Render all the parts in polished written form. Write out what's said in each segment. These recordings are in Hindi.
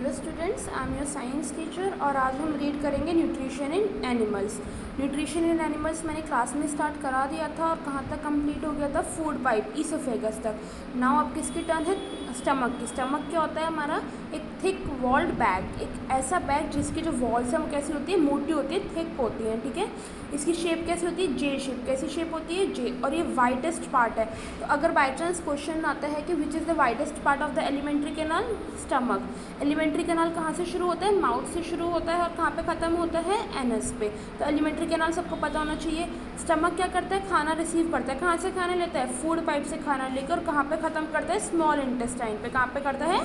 Hello students, I am your science teacher और आज हम रीड करेंगे nutrition in animals. Nutrition in animals मैंने क्लास में स्टार्ट करा दिया था और कहाँ तक कंप्लीट हो गया था, फूड पाइप ईसोफेगस तक। नाउ अब किसकी टर्न है? स्टमक की। स्टमक क्या होता है? हमारा एक थिक वॉल्ड बैग, एक ऐसा बैग जिसकी जो वॉल्स हैं वो कैसी होती है? मोटी होती है, थिक होती है। ठीक है, इसकी शेप कैसी होती है? जे शेप। कैसी शेप होती है? जे। और ये वाइडेस्ट पार्ट है। तो अगर बाई चांस क्वेश्चन आता है कि which is the widest part of the alimentary canal? Stomach. Alimentary canal कहाँ से शुरू होता है? माउथ से शुरू होता है और कहाँ पे ख़त्म होता है? एनस पे। तो एलिमेंट्री कैनाल सबको पता होना चाहिए। स्टमक क्या करता है? खाना रिसीव करता है। कहाँ से खाना लेता है? फूड पाइप से खाना लेकर कहाँ पे ख़त्म करता है? स्मॉल इंटेस्टाइन पे। कहाँ पे करता है?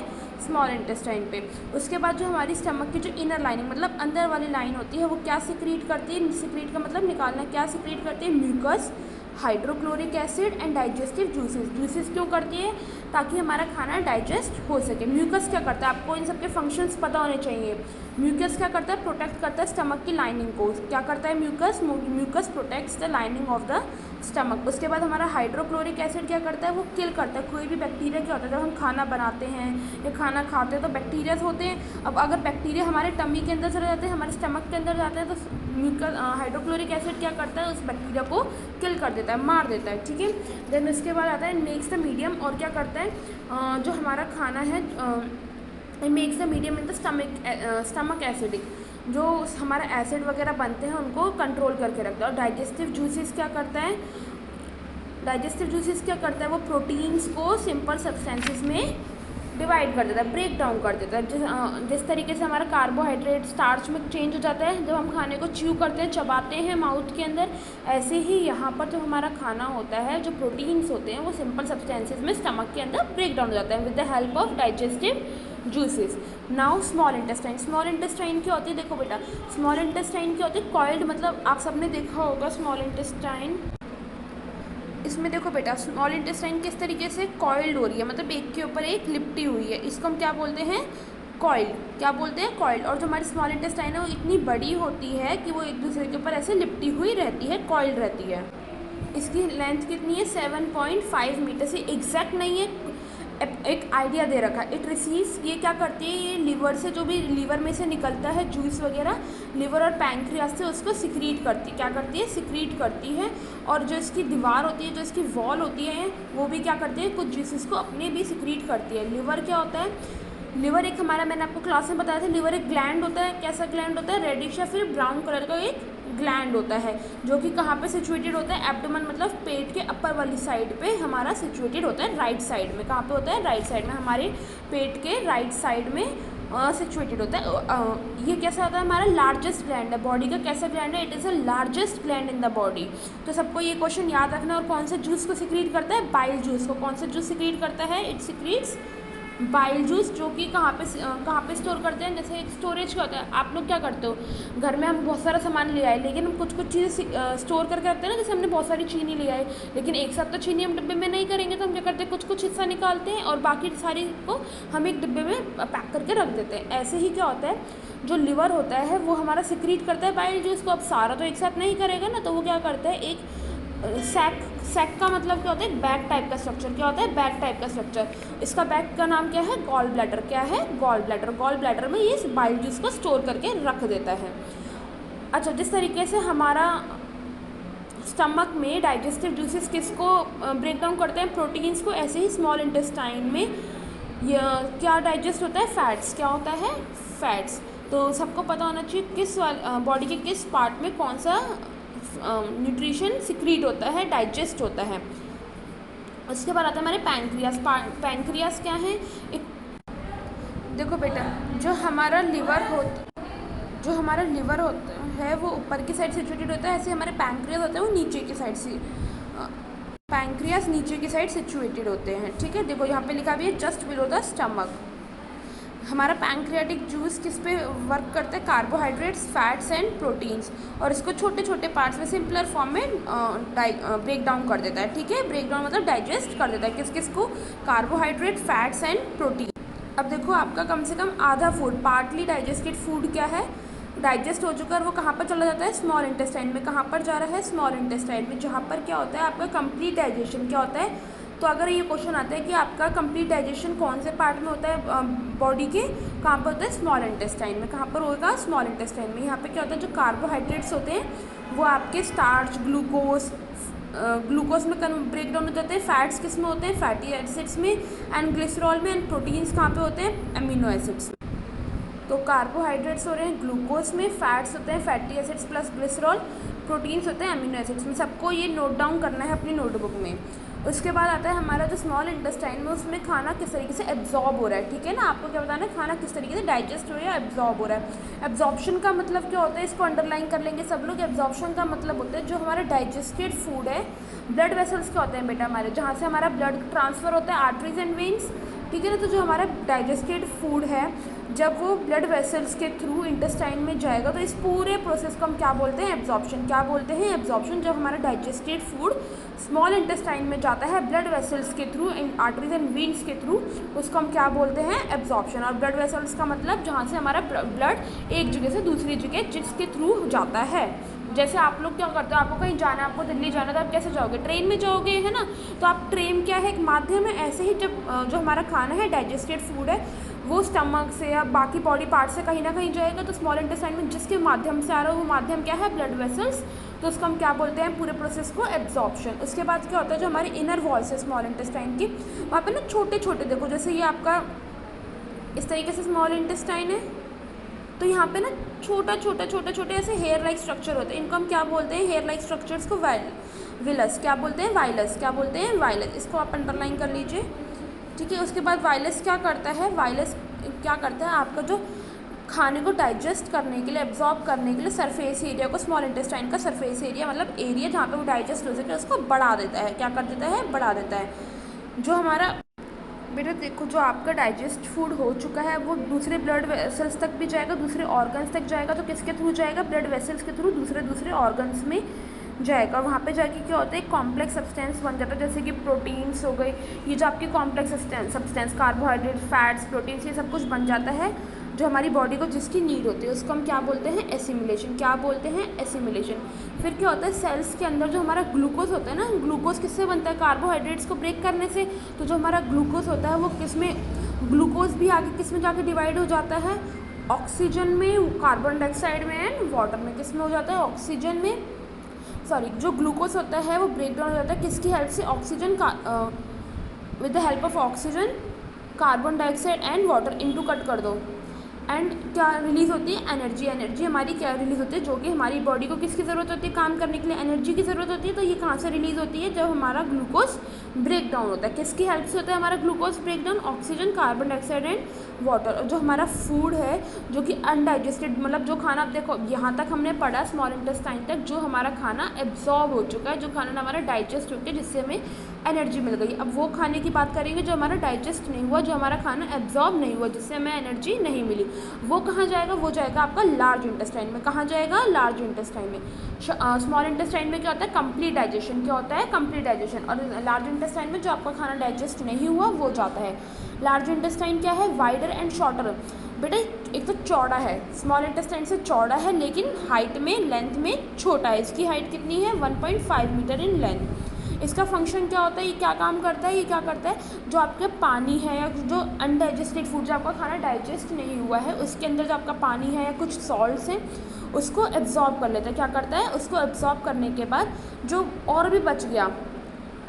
स्मॉल इंटेस्टाइन पे। उसके बाद जो हमारी स्टमक की जो इनर लाइनिंग मतलब अंदर वाली लाइन होती है वो क्या सिक्रीट करती है? सिक्रीट का मतलब निकालना। क्या सिक्रीट करती है? Mucus, hydrochloric acid and digestive juices. Juices क्यों करती है? ताकि हमारा खाना डाइजेस्ट हो सके। म्यूकस क्या करता है? आपको इन सब के फंक्शंस पता होने चाहिए। म्यूकस क्या करता है? प्रोटेक्ट करता है स्टमक की लाइनिंग को। क्या करता है mucus? Mucus protects the lining of the stomach. उसके बाद हमारा हाइड्रोक्लोरिक एसिड क्या करता है? वो किल करता है कोई भी बैक्टीरिया। क्या होता है जब हम खाना बनाते हैं या खाना खाते हैं तो बैक्टीरियाज होते हैं। अब अगर बैक्टीरिया हमारे टमी के अंदर चले जाते हैं, हमारे स्टमक के अंदर जाते हैं, तो म्यूकस हाइड्रोक्लोरिक एसिड क्या करता है? उस बैक्टीरिया को किल कर देता है, मार देता है। ठीक है, देन उसके बाद आता है मेक्स द मीडियम। और क्या करता है जो हमारा खाना है makes the medium in the stomach acidic. जो हमारा एसिड वगैरह बनते हैं उनको कंट्रोल करके रखता है। और डाइजेस्टिव जूसेस क्या करता है? डाइजेस्टिव जूसेस क्या करता है? वो प्रोटीन्स को सिंपल सब्सटेंसेस में डिवाइड कर देता है, ब्रेक डाउन कर देता है। जिस तरीके से हमारा कार्बोहाइड्रेट स्टार्च में चेंज हो जाता है जब हम खाने को च्यू करते हैं, चबाते हैं माउथ के अंदर, ऐसे ही यहाँ पर जो हमारा खाना होता है, जो प्रोटीन्स होते हैं वो सिंपल सब्सटेंसेस में स्टमक के अंदर ब्रेक डाउन हो जाता है with the help of digestive juices. Now small intestine. Small intestine क्या होती है? देखो बेटा, स्मॉल इंटेस्टाइन क्या होती है? कॉइल्ड, मतलब आप सबने देखा होगा स्मॉल इंटेस्टाइन। इसमें देखो बेटा, स्मॉल इंटेस्टाइन किस तरीके से कॉइल्ड हो रही है, मतलब एक के ऊपर एक लिपटी हुई है। इसको हम क्या बोलते हैं? कॉइल्ड। क्या बोलते हैं? कॉइल्ड। और जो हमारी स्मॉल इंटेस्टाइन है वो इतनी बड़ी होती है कि वो एक दूसरे के ऊपर ऐसे लिपटी हुई रहती है, कॉइल्ड रहती है। इसकी लेंथ कितनी है? 7.5 मीटर। से एग्जैक्ट नहीं है, एक आइडिया दे रखा है। इट रिसीव्स, ये क्या करती है? ये लीवर से, जो भी लीवर में से निकलता है जूस वगैरह, लीवर और पैंक्रियास से उसको सिक्रीट करती है। क्या करती है? सिक्रीट करती है। और जो इसकी दीवार होती है, जो इसकी वॉल होती है, वो भी क्या करती है? कुछ जूसेस को अपने भी सिक्रीट करती है। लिवर क्या होता है? लिवर एक हमारा, मैंने आपको क्लास में बताया था, लिवर एक ग्लैंड होता है। कैसा ग्लैंड होता है? रेडिश या फिर ब्राउन कलर का एक ग्लैंड होता है, जो कि कहाँ पे सिचुएटेड होता है? एब्डोमेन, मतलब पेट के अपर वाली साइड पे हमारा सिचुएटेड होता है, राइट साइड में। कहाँ पे होता है? राइट साइड में, हमारे पेट के राइट साइड में सिचुएटेड होता है। ये कैसा होता है? हमारा लार्जेस्ट ग्लैंड है बॉडी का। कैसा ग्लैंड है? It is a largest gland in the body. तो सबको ये क्वेश्चन याद रखना है। और कौन से जूस को सिक्रीट करता है? बाइल जूस को। कौन सा जूस सिक्रीट करता है? इट सिक्रीट्स बाइल जूस, जो कि कहाँ पे स्टोर करते हैं? जैसे एक स्टोरेज का होता है। आप लोग क्या करते हो? घर में हम बहुत सारा सामान ले आए, लेकिन हम कुछ चीज़ें स्टोर करके रखते हैं ना। जैसे हमने बहुत सारी चीनी ले आए, लेकिन एक साथ तो चीनी हम डिब्बे में नहीं करेंगे, तो हम क्या करते हैं? कुछ हिस्सा निकालते हैं और बाकी सारी को हम एक डिब्बे में पैक करके रख देते हैं। ऐसे ही क्या होता है, जो लिवर होता है वो हमारा सिक्रीट करता है बाइल जूस को। अब सारा तो एक साथ नहीं करेगा ना, तो वो क्या करता है? एक सैक का मतलब क्या होता है? बैग टाइप का स्ट्रक्चर। क्या होता है? बैग टाइप का स्ट्रक्चर। इसका बैग का नाम क्या है? Gall bladder. क्या है? Gall bladder. गॉल ब्लैडर में ये बाइल जूस को स्टोर करके रख देता है। अच्छा, जिस तरीके से हमारा स्टमक में डाइजेस्टिव जूसेस किसको ब्रेक डाउन करते हैं? प्रोटीन्स को। ऐसे ही स्मॉल इंटेस्टाइन में क्या डाइजेस्ट होता है? फैट्स। क्या होता है? फैट्स। तो सबको पता होना चाहिए किस बॉडी के किस पार्ट में कौन सा न्यूट्रिशन सिक्रीट होता है, डाइजेस्ट होता है। उसके बाद आता है हमारे पैंक्रियास। पैंक्रियास क्या है? एक, देखो बेटा, जो हमारा लिवर होता है वो ऊपर की साइड सिचुएटेड होता है। ऐसे हमारे पैंक्रियास होते हैं वो नीचे की साइड से, पैंक्रियास नीचे की साइड सिचुएटेड होते हैं। ठीक है, देखो यहाँ पे लिखा भी है जस्ट बिलो द स्टमक। हमारा पैंक्रियाटिक जूस किस पे वर्क करता है? Carbohydrates, fats and proteins. और इसको छोटे छोटे पार्ट्स में सिंपलर फॉर्म में ब्रेक डाउन कर देता है। ठीक है, ब्रेक डाउन मतलब डाइजेस्ट कर देता है। किस किस को? Carbohydrate, fats and protein. अब देखो, आपका कम से कम आधा फूड, पार्टली डाइजेस्टेड फूड क्या है? डाइजेस्ट हो चुका है, वो कहाँ पर चला जाता है? स्मॉल इंटेस्टाइन में। कहाँ पर जा रहा है? स्मॉल इंटेस्टाइन में, जहाँ पर क्या होता है? आपका कंप्लीट डाइजेशन क्या होता है? तो अगर ये क्वेश्चन आता है कि आपका कंप्लीट डाइजेशन कौन से पार्ट में होता है बॉडी के, कहाँ पर होता है, स्मॉल इंटेस्टाइन में। कहाँ पर होगा, स्मॉल इंटेस्टाइन में। यहाँ पे क्या होता है, जो कार्बोहाइड्रेट्स होते हैं वो आपके स्टार्च, ग्लूकोज में ब्रेक डाउन हो जाते हैं। फैट्स किस में होते हैं, फैटी एसिड्स में, एंड ग्लिसरॉल में, एंड प्रोटीन्स कहाँ पे होते हैं, अमीनो एसिड्स में। तो कार्बोहाइड्रेट्स हो रहे हैं ग्लूकोज में, फैट्स होते हैं fatty acids plus glycerol, proteins होते हैं अमीनो एसिड्स में। सबको ये नोट डाउन करना है अपनी नोटबुक में। उसके बाद आता है हमारा जो स्मॉल इंटेस्टाइन में, उसमें खाना किस तरीके से एब्जॉर्ब हो रहा है, ठीक है ना। आपको क्या बताना है, खाना किस तरीके से डाइजेस्ट हो रहा है, एब्जॉर्ब हो रहा है। एब्जॉर्प्शन का मतलब क्या होता है, इसको अंडरलाइन कर लेंगे सब लोग। एब्जॉर्प्शन का मतलब होता है जो हमारा डाइजेस्टेड फूड है। ब्लड वेसल्स क्या होते हैं बेटा हमारे, जहाँ से हमारा ब्लड ट्रांसफ़र होता है, आर्टरीज एंड वेन्स, ठीक है ना। तो जो हमारा डाइजेस्टेड फूड है, जब वो ब्लड वेसल्स के थ्रू इंटेस्टाइन में जाएगा, तो इस पूरे प्रोसेस को हम क्या बोलते हैं, एब्जॉर्प्शन। क्या बोलते हैं, एब्जॉर्प्शन। जब हमारा डाइजेस्टेड फूड स्मॉल इंटेस्टाइन में जाता है ब्लड वेसल्स के थ्रू, आर्टरीज एंड वेन्स के थ्रू, उसको हम क्या बोलते हैं, एब्जॉर्प्शन। और ब्लड वेसल्स का मतलब जहाँ से हमारा ब्लड एक जगह से दूसरी जगह जिसके थ्रू जाता है। जैसे आप लोग क्या करते हो, आपको कहीं जाना है, आपको दिल्ली जाना है, तो आप कैसे जाओगे, ट्रेन में जाओगे, है ना। तो आप ट्रेन क्या है, एक माध्यम है। ऐसे ही जब जो हमारा खाना है, डाइजेस्टेड फूड है, वो स्टमक से या बाकी बॉडी पार्ट से कहीं ना कहीं जाएगा, तो स्मॉल इंटेस्टाइन में जिसके माध्यम से आ रहा है वो माध्यम क्या है, ब्लड वेसल्स। तो उसको हम क्या बोलते हैं, पूरे प्रोसेस को एब्जॉर्प्शन। उसके बाद क्या होता है, जो हमारी इनर वॉल्स है स्मॉल इंटेस्टाइन की, वहाँ पे ना छोटे छोटे, देखो जैसे ये आपका इस तरीके से स्मॉल इंटेस्टाइन है, तो यहाँ पे ना छोटे छोटे ऐसे हेयर लाइक स्ट्रक्चर होते हैं। इनको हम क्या बोलते हैं, हेयर लाइक स्ट्रक्चर्स को विलस क्या बोलते हैं, वाइलस क्या बोलते हैं, वाइलस। इसको आप अंडरलाइन कर लीजिए, ठीक है। उसके बाद वाइलस क्या करता है, वाइलस क्या करता है, आपका जो खाने को डाइजेस्ट करने के लिए, एब्जॉर्ब करने के लिए सरफेस एरिया को, स्मॉल इंटेस्टाइन का सरफेस एरिया मतलब एरिया जहाँ पे वो डाइजेस्ट हो सके, उसको बढ़ा देता है। क्या कर देता है, बढ़ा देता है। जो हमारा बेटा देखो, जो आपका डाइजेस्ट फूड हो चुका है वो दूसरे ब्लड वेसल्स तक भी जाएगा, दूसरे ऑर्गन्स तक जाएगा। तो किसके थ्रू जाएगा, ब्लड वेसल्स के थ्रू दूसरे ऑर्गन्स में जाएगा। वहाँ पे जाके क्या होता है, कॉम्प्लेक्स सब्सटेंस बन जाता है, जैसे कि प्रोटीन्स हो गई। ये जो आपकी complex substance, carbohydrate, fats, proteins, ये सब कुछ बन जाता है जो हमारी बॉडी को जिसकी नीड होती है। उसको हम क्या बोलते हैं, एसिमिलेशन। क्या बोलते हैं, एसिमिलेशन। फिर क्या होता है, सेल्स के अंदर जो हमारा ग्लूकोज होता है ना, ग्लूकोज किससे बनता है, कार्बोहाइड्रेट्स को ब्रेक करने से। तो जो हमारा ग्लूकोज होता है वो किस में, ग्लूकोज भी आगे किस में जाके डिवाइड हो जाता है, ऑक्सीजन में, कार्बन डाइऑक्साइड में, एंड वाटर में। किस में हो जाता है, ऑक्सीजन में, सॉरी, जो ग्लूकोज होता है वो ब्रेक डाउन हो जाता है किसकी हेल्प से, ऑक्सीजन का, with the help of oxygen, carbon dioxide and water into cut कर दो, एंड क्या रिलीज़ होती है, एनर्जी। एनर्जी हमारी क्या रिलीज़ होती है, जो कि हमारी बॉडी को किसकी ज़रूरत होती है, काम करने के लिए एनर्जी की ज़रूरत होती है। तो ये कहाँ से रिलीज़ होती है, जब हमारा ग्लूकोज ब्रेक डाउन होता है। किसकी हेल्प से होता है हमारा glucose break down, oxygen, carbon dioxide and water. और जो हमारा फूड है जो कि अनडाइजेस्टेड, मतलब जो खाना, अब देखो यहाँ तक हमने पढ़ा स्मॉल इंटेस्टाइन तक, जो हमारा खाना एब्जॉर्ब हो चुका है, जो खाना हमारा डाइजेस्ट हो गया, जिससे हमें एनर्जी मिल गई। अब वो खाने की बात करेंगे जो हमारा डाइजेस्ट नहीं हुआ, जो हमारा खाना एब्जॉर्ब नहीं हुआ, जिससे हमें एनर्जी नहीं मिली। वो कहाँ जाएगा, वो जाएगा आपका लार्ज इंटेस्टाइन में। कहाँ जाएगा, लार्ज इंटेस्टाइन में। स्मॉल इंटेस्टाइन में क्या होता है, कंप्लीट डाइजेशन। क्या होता है, कंप्लीट डाइजेशन। और लार्ज इंटेस्टाइन में जो आपका खाना डाइजेस्ट नहीं हुआ वो जाता है। लार्ज इंटेस्टाइन क्या है, वाइडर एंड शॉर्टर। बेटा एक तो चौड़ा है, स्मॉल इंटेस्टाइन से चौड़ा है, लेकिन हाइट में, लेंथ में छोटा है। इसकी हाइट कितनी है, 1.5 मीटर इन लेंथ। इसका फंक्शन क्या होता है, ये क्या काम करता है, ये क्या करता है, जो आपके पानी है या जो अनडाइजेस्टेड फूड, जो आपका खाना डाइजेस्ट नहीं हुआ है, उसके अंदर जो आपका पानी है या कुछ सॉल्ट्स हैं, उसको एब्जॉर्ब कर लेता है। क्या करता है, उसको एब्जॉर्ब करने के बाद जो और भी बच गया,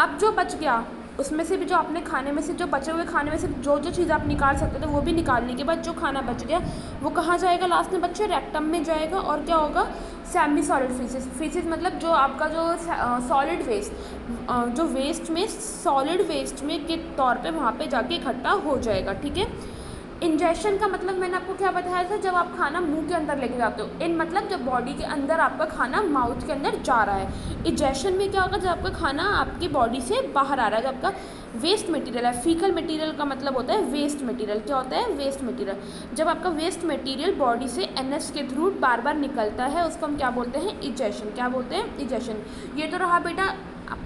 अब जो बच गया उसमें से भी, जो आपने खाने में से, जो बचे हुए खाने में से जो जो चीज़ आप निकाल सकते थे वो भी निकालने के बाद जो खाना बच गया वो कहाँ जाएगा, लास्ट में बच्चे रेक्टम में जाएगा। और क्या होगा, सेमी सॉलिड फीसेस मतलब जो आपका जो सॉलिड वेस्ट, जो वेस्ट में, सॉलिड वेस्ट में के तौर पे वहाँ पे जाके इकट्ठा हो जाएगा, ठीक है। इंजेक्शन का मतलब मैंने आपको क्या बताया था, जब आप खाना मुंह के अंदर लेके जाते हो। इन मतलब जब बॉडी के अंदर आपका खाना माउथ के अंदर जा रहा है। इंजेक्शन में क्या होगा, जब आपका खाना आपकी बॉडी से बाहर आ रहा है, जब आपका वेस्ट मटेरियल है, फीकल मटेरियल का मतलब होता है वेस्ट मटेरियल। क्या होता है, वेस्ट मटेरियल। जब आपका वेस्ट मटेरियल बॉडी से एनएस के थ्रू बार बार निकलता है, उसको हम क्या बोलते हैं, इंजेक्शन। क्या बोलते हैं, इंजेक्शन। ये तो रहा बेटा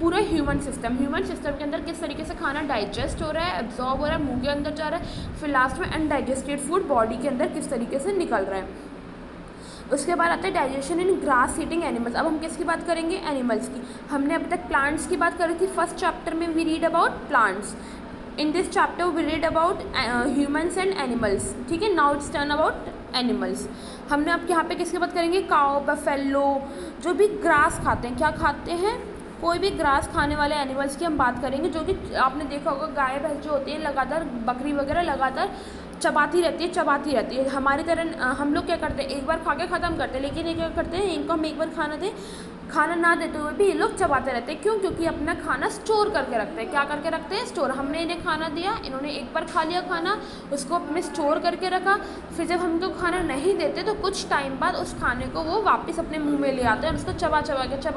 पूरा ह्यूमन सिस्टम के अंदर किस तरीके से खाना डाइजेस्ट हो रहा है, एब्जॉर्ब हो रहा है, मुंह के अंदर जा रहा है, फिर लास्ट में अनडाइजेस्टेड फूड बॉडी के अंदर किस तरीके से निकल रहा है। उसके बाद आता है डाइजेशन इन ग्रास ईटिंग एनिमल्स। अब हम किसकी बात करेंगे? एनिमल्स की। हमने अभी तक प्लांट्स की बात करी थी। फर्स्ट चैप्टर में we read about plants, in this chapter we read about humans and animals. ठीक है, now it's turn about animals. हमने अब यहाँ पे किसकी बात करेंगे? काओ, बफेलो, जो भी ग्रास खाते हैं। क्या खाते हैं? कोई भी ग्रास खाने वाले एनिमल्स की हम बात करेंगे, जो कि आपने देखा होगा गाय भैंस जो होती है लगातार, बकरी वगैरह लगातार चबाती रहती है। हमारी तरह हम लोग क्या करते हैं, एक बार खा के ख़त्म करते हैं, लेकिन ये क्या करते हैं, इनको हम एक बार खाना ना देते हुए भी ये लोग चबाते रहते हैं। क्यों? क्योंकि अपना खाना स्टोर करके रखते हैं। क्या करके रखते हैं? स्टोर। हमने इन्हें खाना दिया, इन्होंने एक बार खा लिया खाना, उसको अपने स्टोर करके रखा, फिर जब हम इनको खाना नहीं देते तो कुछ टाइम बाद उस खाने को वो वापस अपने मुंह में ले आते हैं और उसको चबा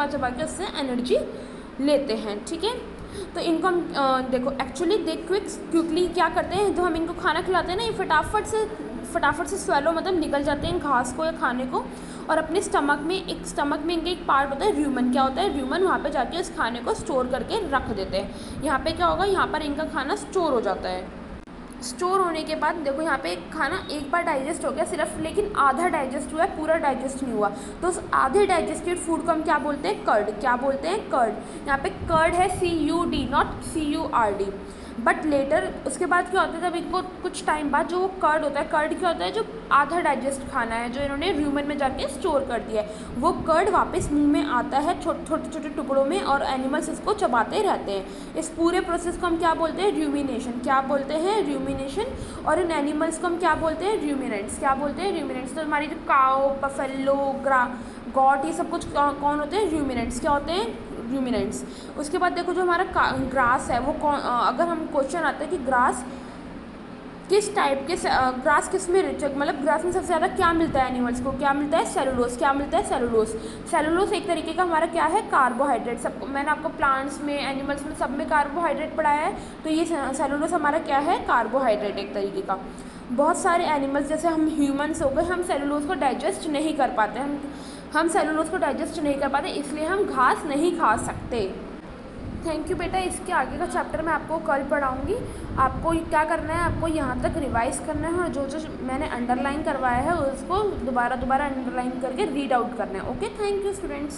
चबा के उससे एनर्जी लेते हैं। ठीक है, तो इनको हम देखो एक्चुअली क्विकली क्या करते हैं, जो हम इनको खाना खिलाते हैं ना, ये फटाफट से स्वेलो मतलब निकल जाते हैं घास को या खाने को, और अपने स्टमक में इनके एक पार्ट होता है र्यूमन। क्या होता है? र्यूमन। वहाँ पे जाके उस खाने को स्टोर करके रख देते हैं। यहाँ पे क्या होगा, यहाँ पर इनका खाना स्टोर हो जाता है। स्टोर होने के बाद देखो यहाँ पे खाना एक बार डाइजेस्ट हो गया सिर्फ, लेकिन आधा डाइजेस्ट हुआ है, पूरा डाइजेस्ट नहीं हुआ। तो उस आधे डाइजेस्टेड फूड को हम क्या बोलते हैं? कर्ड। क्या बोलते हैं? कर्ड। यहाँ पे कर्ड है CUD, not CURD। But later उसके बाद क्या होता है, जब इनको कुछ टाइम बाद जो कर्ड होता है, कर्ड क्या होता है? जो आधा डाइजेस्ट खाना है जो इन्होंने र्यूमन में जाके स्टोर कर दिया है, वो कर्ड वापस मुंह में आता है छोटे टुकड़ों में, और एनिमल्स इसको चबाते रहते हैं। इस पूरे प्रोसेस को हम क्या बोलते हैं? र्यूमिनेशन। क्या बोलते हैं? र्यूमिनेशन। और इन एनिमल्स को हम क्या बोलते हैं? र्यूमिनेंट्स। क्या बोलते हैं? र्यूमिनेंट्स। तो हमारी जो काओ, बफेलो, गॉट, ये सब कुछ कौन होते हैं? र्यूमिनेंट्स। क्या होते हैं? र्यूमिनेंट्स। उसके बाद देखो जो हमारा ग्रास है वो अगर हम क्वेश्चन आता है कि ग्रास किस टाइप के ग्रास किस में रिच है, मतलब ग्रास में सबसे ज़्यादा क्या मिलता है एनिमल्स को? क्या मिलता है? सेलुलोज। क्या मिलता है? सेलुलोज। सेलुलोज एक तरीके का हमारा क्या है? कार्बोहाइड्रेट। सबको मैंने आपको प्लांट्स में, एनिमल्स में, सब में कार्बोहाइड्रेट पढ़ाया है, तो ये सेलुलोज हमारा क्या है? कार्बोहाइड्रेट एक तरीके का। बहुत सारे एनिमल्स जैसे हम ह्यूमन्स हो गए, हम सेलुलोज को डाइजेस्ट नहीं कर पाते, हम सेलुलोज को डाइजेस्ट नहीं कर पाते, इसलिए हम घास नहीं खा सकते। थैंक यू बेटा। इसके आगे का चैप्टर मैं आपको कल पढ़ाऊँगी। आपको क्या करना है, आपको यहाँ तक रिवाइज़ करना है, और जो मैंने अंडरलाइन करवाया है उसको दोबारा अंडरलाइन करके रीड आउट करना है। Okay, thank you students.